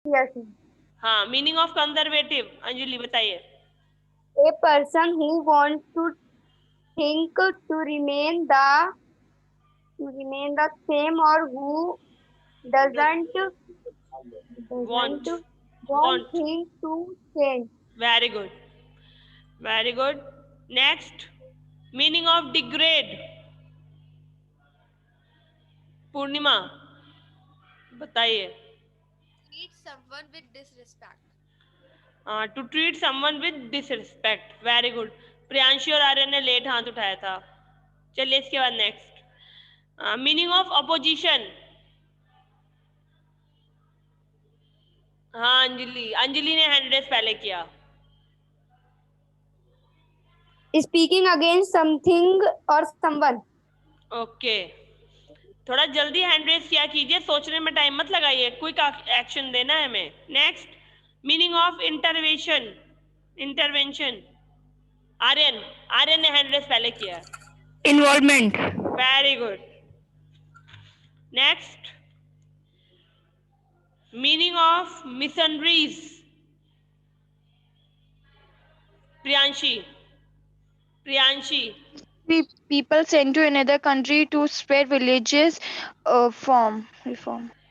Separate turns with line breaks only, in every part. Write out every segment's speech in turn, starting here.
Yes.
हाँ, meaning of conservative Anjali बताइए।
A person who wants to think to remain the same, or who doesn't
want,
doesn't want
want,
things to change.
Very good, very good. Next, meaning of degrade, Purnima बताइए।
Treat someone with disrespect.
To treat someone with disrespect, very good. Priyanshi और आर्यन ने late हाथ उठाया था। चलिए इसके बाद next, meaning of opposition. हाँ अंजलि, अंजलि ने हैंड रेस पहले किया।
Speaking against something or someone.
Okay, थोड़ा जल्दी हैंड रेस किया कीजिए, सोचने में टाइम मत लगाइए, क्विक एक्शन देना है हमें। Next, meaning of intervention, intervention. Aryan, Aryan ने हैंड रेस पहले किया।
Involvement.
Very good. Next, meaning of missionaries, Priyanshi, Priyanshi.
People sent to another country to spread religious reform.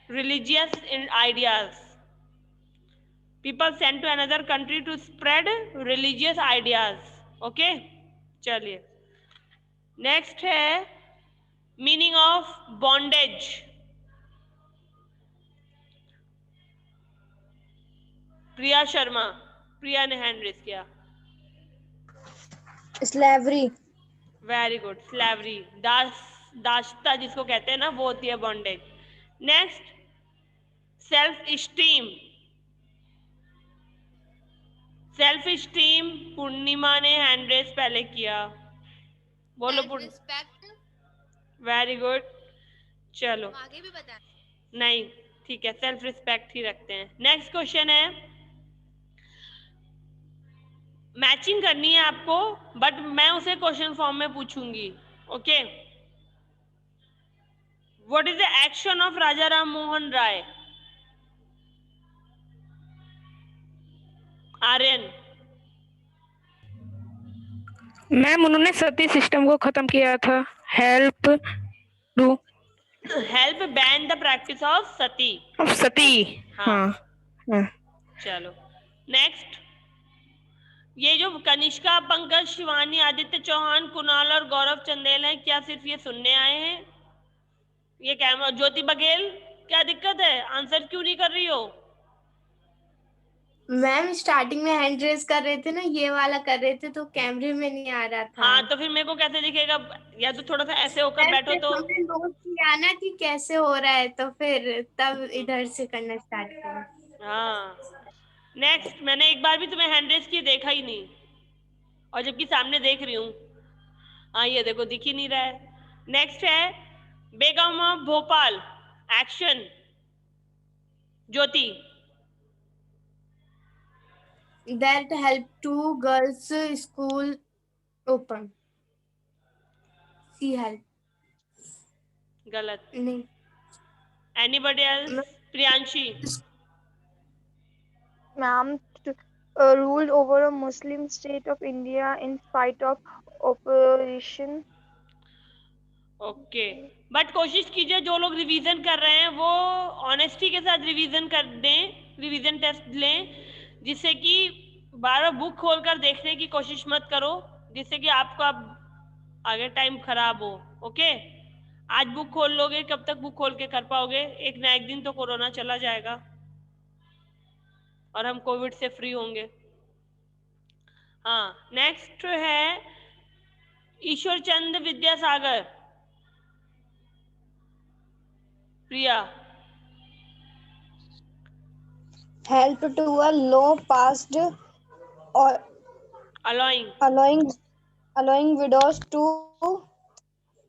Religious ideas, people sent to another country to spread religious ideas। Okay, चलिए next है meaning of bondage. Priya Sharma, Priya ने hand raise किया।
Slavery.
Very good, slavery, दासता जिसको कहते हैं ना, वो होती है bondage. Next, self esteem, self esteem, Purnima ने हैंड रेस पहले किया। बोलो
Self respect.
Very good. चलो
आगे भी बताएं।
नहीं, ठीक है, सेल्फ रिस्पेक्ट ही रखते हैं। नेक्स्ट क्वेश्चन है, मैचिंग करनी है आपको, बट मैं उसे क्वेश्चन फॉर्म में पूछूंगी। Okay, what is the action of Raja Ram Mohan Roy? Aryan.
Ma'am उन्होंने सती सिस्टम को खत्म किया था। Help to
help ban the practice of sati.
Of sati.
हाँ,
हाँ।
चलो नेक्स्ट, ये जो कनिष्का, पंकज, शिवानी, आदित्य चौहान, कुणाल और गौरव चंदेल हैं, क्या सिर्फ ये सुनने आए हैं? ये कैमरा, ज्योति बघेल, क्या दिक्कत है, आंसर क्यों नहीं कर रही हो?
मैम स्टार्टिंग में हैंड रेस कर रहे थे ना, ये वाला कर रहे थे तो कैमरे में नहीं आ रहा था।
हाँ, तो फिर मेरे को कैसे दिखेगा? या तो थोड़ा सा ऐसे होकर बैठो तो।
हमने नोट किया ना कि कैसे हो रहा है, तो फिर तब इधर से करना स्टार्ट किया।
हाँ, नेक्स्ट, मैंने एक बार भी तुम्हें हैंड रेस किए देखा ही नहीं, और जबकि सामने देख रही हूँ। हाँ, ये देखो, दिख ही नहीं रहा है। नेक्स्ट है Begum of Bhopal, action, Jyoti.
That help to girls school open. She help.
गलत।
नहीं।
Anybody else? Priyanshi.
Ma'am, ruled over a Muslim state of India in spite of opposition.
Okay, but कोशिश कीजिए जो लोग रिवीजन कर रहे हैं वो ऑनेस्टी के साथ रिवीजन कर दें, रिवीजन टेस्ट लें, जिससे कि बार बार बुक खोल कर देखने की कोशिश मत करो, जिससे कि आपका आगे टाइम खराब हो। ओके, आज बुक खोल लोगे, कब तक बुक खोल के कर पाओगे? एक ना एक दिन तो कोरोना चला जाएगा और हम कोविड से फ्री होंगे। हाँ, नेक्स्ट है ईश्वर चंद विद्यासागर, प्रिया।
Help to a law passed or
allowing
allowing widows to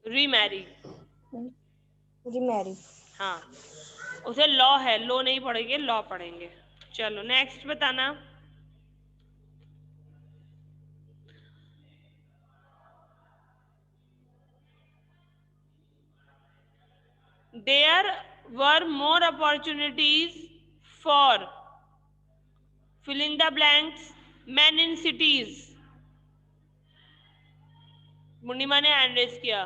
remarry.
remarry.
हाँ, उसे लॉ है, लॉ नहीं पढ़ेंगे, लॉ पढ़ेंगे। चलो नेक्स्ट बताना, there were more opportunities for fill in the blanks men in cities. Purnima ने हैंड रेस किया.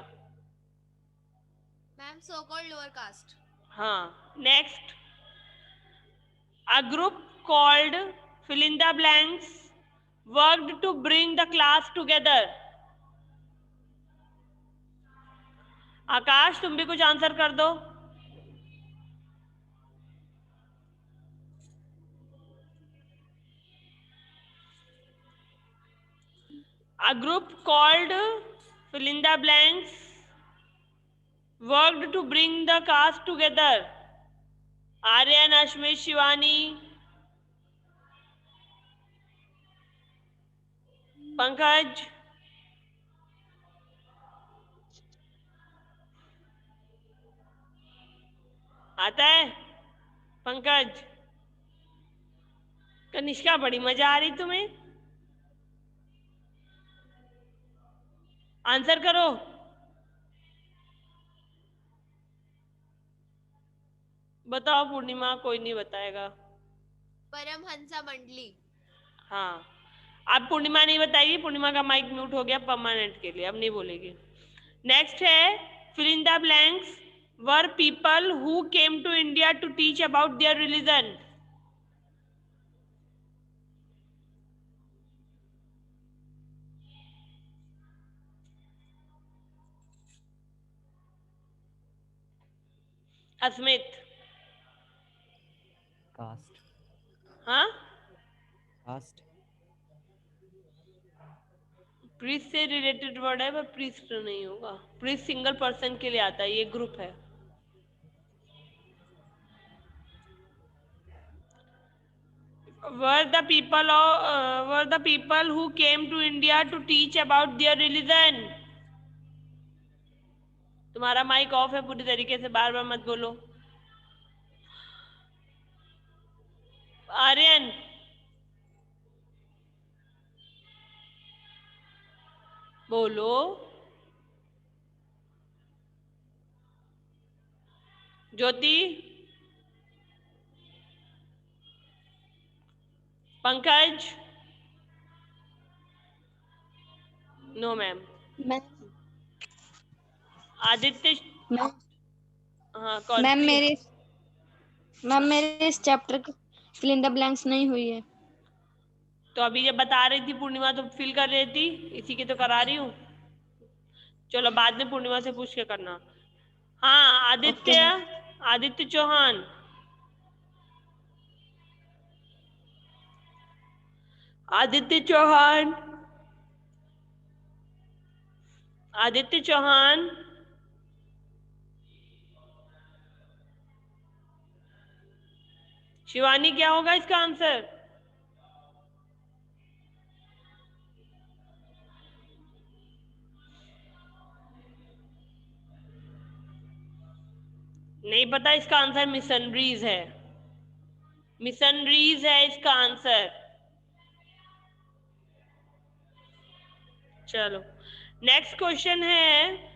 Ma'am, so-called lower caste.
हाँ. Next, a group called fill in the blanks worked to bring the class together. आकाश, तुम भी कुछ answer कर दो. A group called fill in the blanks worked to bring the class together. Aryan, Ashmit, Shivani, Pankaj. आता है पंकज? कनिष्का, बड़ी मजा आ रही तुम्हें. आंसर करो. बताओ पूर्णिमा, कोई नहीं बताएगा.
परमहंसा मंडली.
हाँ, अब पूर्णिमा नहीं बताएगी. पूर्णिमा का माइक म्यूट हो गया परमानेंट के लिए, अब नहीं बोलेगी. नेक्स्ट है fill in the blanks were people who came to India to teach about their religion. Asmit.
Caste.
हाँ,
कास्ट.
प्रीस्ट से रिलेटेड वर्ड है, पर प्रीस्ट नहीं होगा. प्रीस्ट सिंगल पर्सन के लिए आता है, ये ग्रुप है. were the people who came to India to teach about their religion. तुम्हारा माइक ऑफ है पूरी तरीके से, बार बार मत बोलो. आर्यन, बोलो. ज्योति, पंकज. No ma'am. आदित्य. हाँ,
मैम मेरे इस चैप्टर की फिल इन द ब्लैंक्स नहीं हुई है.
तो अभी जब बता रही थी पूर्णिमा तो फिल कर रही थी, इसी की तो करा रही हूँ. चलो बाद में पूर्णिमा से पूछ के करना. हाँ, आदित्य चौहान. आदित्य चौहान. शिवानी, क्या होगा इसका आंसर? नहीं पता. इसका आंसर मिशनरीज है. मिशनरीज है इसका आंसर. चलो, नेक्स्ट क्वेश्चन है,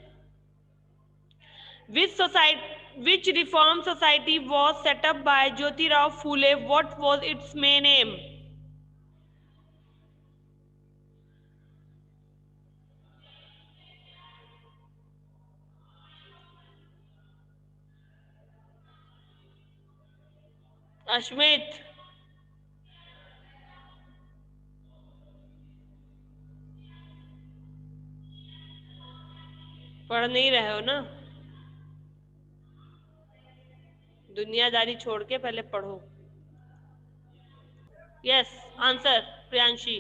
which reform society was set up by Jyotirao Phule? What was its main aim? Ashmit, पढ़ नहीं रहे हो ना? दुनियादारी छोड़ के पहले पढ़ो. Yes, answer Priyanshi.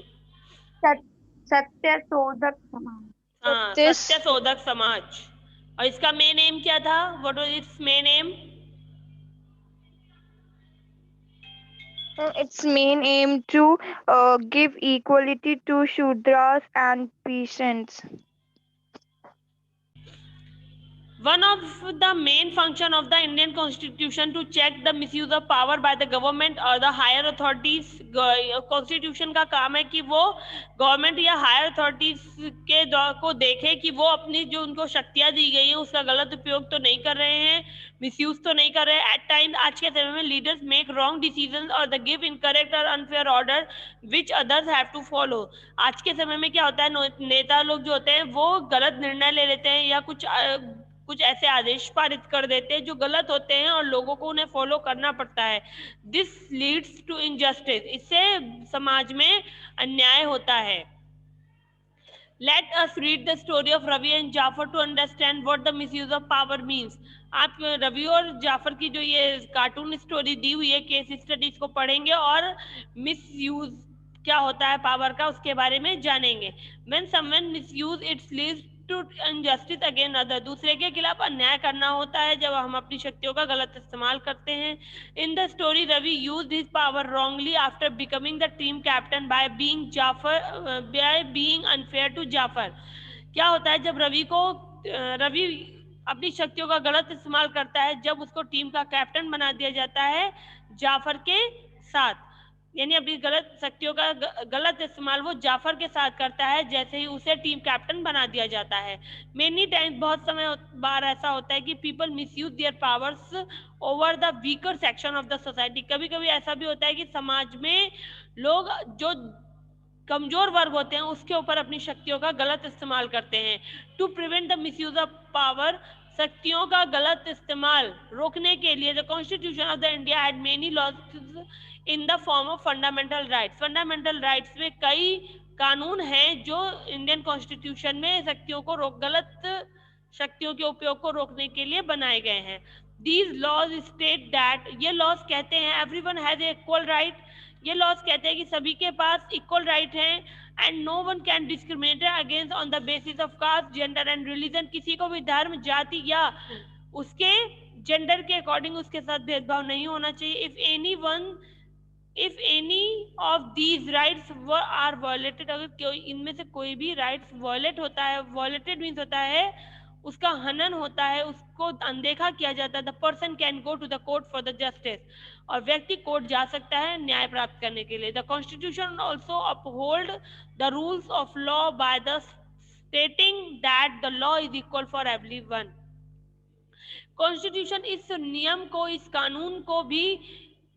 सत्य शोधक समाज.
हाँ, सत्य शोधक समाज. और इसका मेन एम क्या था? What was it's main M?
Its main aim to give equality to Shudras and peasants.
One of the main function of the Indian Constitution to check the misuse of power by the government or the higher authorities. Constitution का काम है कि वो government या higher authorities के को देखे कि वो अपनी जो उनको शक्तियां दी गई हैं उसका गलत उपयोग तो नहीं कर रहे हैं, मिसयूज तो नहीं कर रहे हैं. एट टाइम्स आज के समय में लीडर्स मेक रॉन्ग डिसीजन और द गिव इनकरेक्ट और unfair order which others have to follow. आज के समय में क्या होता है, नेता लोग जो होते हैं वो गलत निर्णय ले लेते हैं या कुछ ऐसे आदेश पारित कर देते हैं जो गलत होते हैं और लोगों को उन्हें फॉलो करना पड़ता है. This leads to injustice. इससे समाज में अन्याय होता है. Let us read the story of Ravi and Jafar to understand what the misuse of power means. आप रवि और जाफर की जो ये कार्टून स्टोरी दी हुई है केस स्टडी इसको पढ़ेंगे और मिसयूज क्या होता है पावर का उसके बारे में जानेंगे. When someone misuse its leads to injustice against other, दूसरे के खिलाफ अन्याय करना होता है जब हम अपनी शक्तियों का गलत इस्तेमाल करते हैं. In the story, Ravi used his power wrongly after becoming the team captain by being unfair to Jafar. क्या होता है जब रवि अपनी शक्तियों का गलत इस्तेमाल करता है जब उसको टीम का कैप्टन बना दिया जाता है जाफर के साथ. यानी अपनी गलत शक्तियों का गलत इस्तेमाल वो जाफर के साथ करता है जैसे ही उसे टीम कैप्टन बना दिया जाता है. मेनी टाइम्स बहुत समय बार ऐसा होता है कि people misuse there powers over the weaker section of the society. कभी कभी ऐसा भी होता है कि समाज में लोग जो कमजोर वर्ग होते हैं उसके ऊपर अपनी शक्तियों का गलत इस्तेमाल करते हैं. To prevent the misuse of power, शक्तियों का गलत इस्तेमाल रोकने के लिए the constitution of the India had many laws in the form of fundamental rights. Fundamental rights में कई कानून हैं जो इंडियन कॉन्स्टिट्यूशन में गलत शक्तियों के उपयोग को रोकने के लिए बनाए गए हैं. These laws state that, ये लॉज कहते हैं everyone has equal right. ये लॉज कहते हैं कि सभी के पास इक्वल राइट हैं. And no one can discriminate against on the basis of caste, gender and religion. किसी को भी धर्म, जाति या उसके जेंडर के अकॉर्डिंग उसके साथ भेदभाव नहीं होना चाहिए. If any of these rights are violated, अगर इनमें से कोई भी राइट्स वायलेट होता है, वायलेटेड मीन्स होता है उसका हनन होता है, उसको अनदेखा किया जाता है, the person can go to the court for the justice. और व्यक्ति कोर्ट जा सकता है न्याय प्राप्त करने के लिए. The constitution also uphold the rules of law by the stating that the law is equal for everyone. Constitution इस नियम को, इस कानून को भी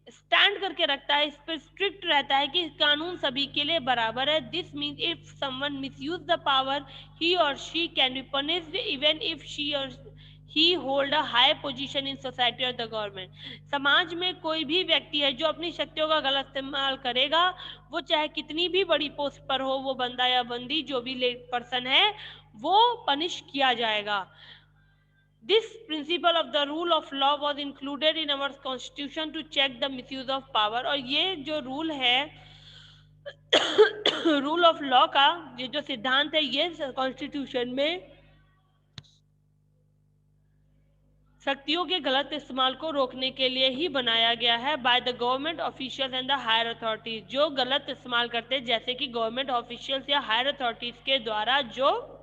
स्टैंड करके रखता है, इस पर स्ट्रिक्ट रहता है कि कानून सभी के लिए बराबर है. This means if someone misuse the power he or she can be punished even if she or he hold a high position in society or the government. समाज में कोई भी व्यक्ति है जो अपनी शक्तियों का गलत इस्तेमाल करेगा, वो चाहे कितनी भी बड़ी पोस्ट पर हो, वो बंदा या बंदी जो भी पर्सन है वो पनिश किया जाएगा. This principle of the rule of law was included in our constitution to check the misuse of power. और ये जो रूल है रूल ऑफ लॉ का, ये जो सिद्धांत है, ये कॉन्स्टिट्यूशन में शक्तियों के गलत इस्तेमाल को रोकने के लिए ही बनाया गया है by the government officials and the higher authorities. जो गलत इस्तेमाल करते हैं जैसे कि गवर्नमेंट ऑफिशियल्स या हायर अथॉरिटीज के द्वारा जो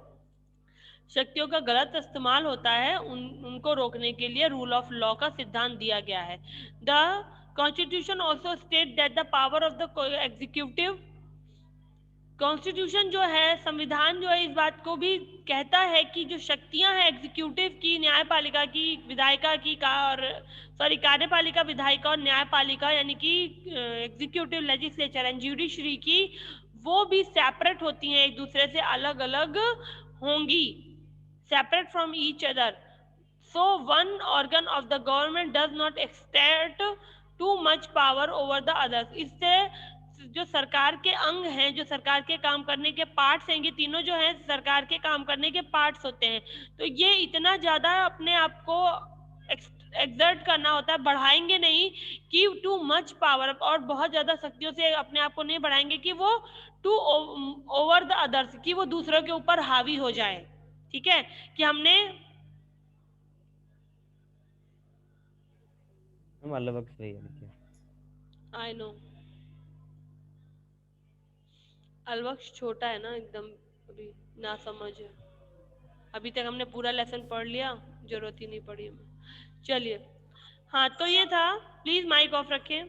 शक्तियों का गलत इस्तेमाल होता है उनको रोकने के लिए रूल ऑफ लॉ का सिद्धांत दिया गया है. The constitution also state that the power of the executive. Constitution जो है, संविधान जो है, इस बात को भी कहता है कि जो शक्तियां हैं एग्जीक्यूटिव की, न्यायपालिका की, विधायिका की कार्यपालिका, विधायिका और न्यायपालिका यानी कि एग्जीक्यूटिव, लेजिस्लेचर एंड ज्यूडिशरी की, वो भी सेपरेट होती हैं, एक दूसरे से अलग अलग होंगी, separate from each other. So one organ of the government does not exert too much power over the others. इससे जो सरकार के अंग हैं, जो सरकार के काम करने के पार्ट्स हैं, ये तीनों जो हैं सरकार के काम करने के पार्ट्स होते हैं, तो ये इतना ज़्यादा अपने आप को एक्सर्ट करना होता है, बढ़ाएंगे नहीं कि टू मच पावर, और बहुत ज़्यादा शक्तियों से अपने आप को नहीं बढ़ाएंगे कि वो टू ओवर द अदर्स, कि वो दूसरों के ऊपर हावी हो जाए. ठीक है, कि हमने आई नो अलवक्ष छोटा है ना एकदम, अभी ना समझ है. अभी तक हमने पूरा लेसन पढ़ लिया, जरूरत ही नहीं पड़ी हमें। चलिए, हाँ तो ये था, प्लीज माइक ऑफ रखें,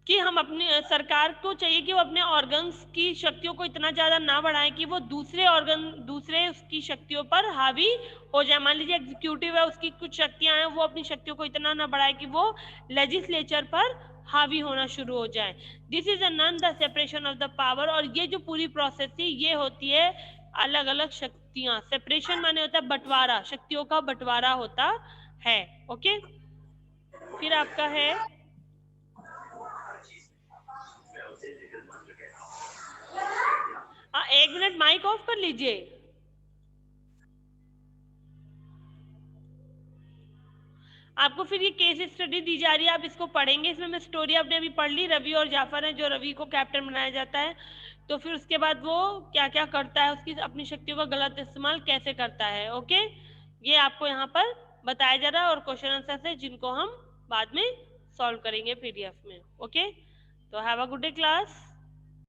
कि हम अपने सरकार को चाहिए कि वो अपने ऑर्गन्स की शक्तियों को इतना ज्यादा ना बढ़ाएं कि वो दूसरे उसकी शक्तियों पर हावी हो जाए। मान लीजिए एग्जीक्यूटिव है, उसकी कुछ शक्तियां हैं, वो अपनी शक्तियों को इतना ना बढ़ाए कि वो लेजिस्लेचर पर हावी होना शुरू हो जाए। This is none the separation of the power. और ये जो पूरी प्रोसेस थी ये होती है अलग अलग शक्तियां। सेपरेशन माने होता है बंटवारा, शक्तियों का बंटवारा होता है। ओके, फिर आपका है एक मिनट माइक ऑफ कर लीजिए। आपको फिर ये केस स्टडी दी जा रही है, आप इसको पढ़ेंगे। इसमें मैं स्टोरी आपने अभी पढ़ ली, रवि और जाफर है, जो रवि को कैप्टन बनाया जाता है, तो फिर उसके बाद वो क्या क्या करता है, उसकी अपनी शक्तियों का गलत इस्तेमाल कैसे करता है। ओके, ये आपको यहाँ पर बताया जा रहा है, और क्वेश्चन आंसर है जिनको हम बाद में सॉल्व करेंगे PDF में। ओके, तो have a good day class.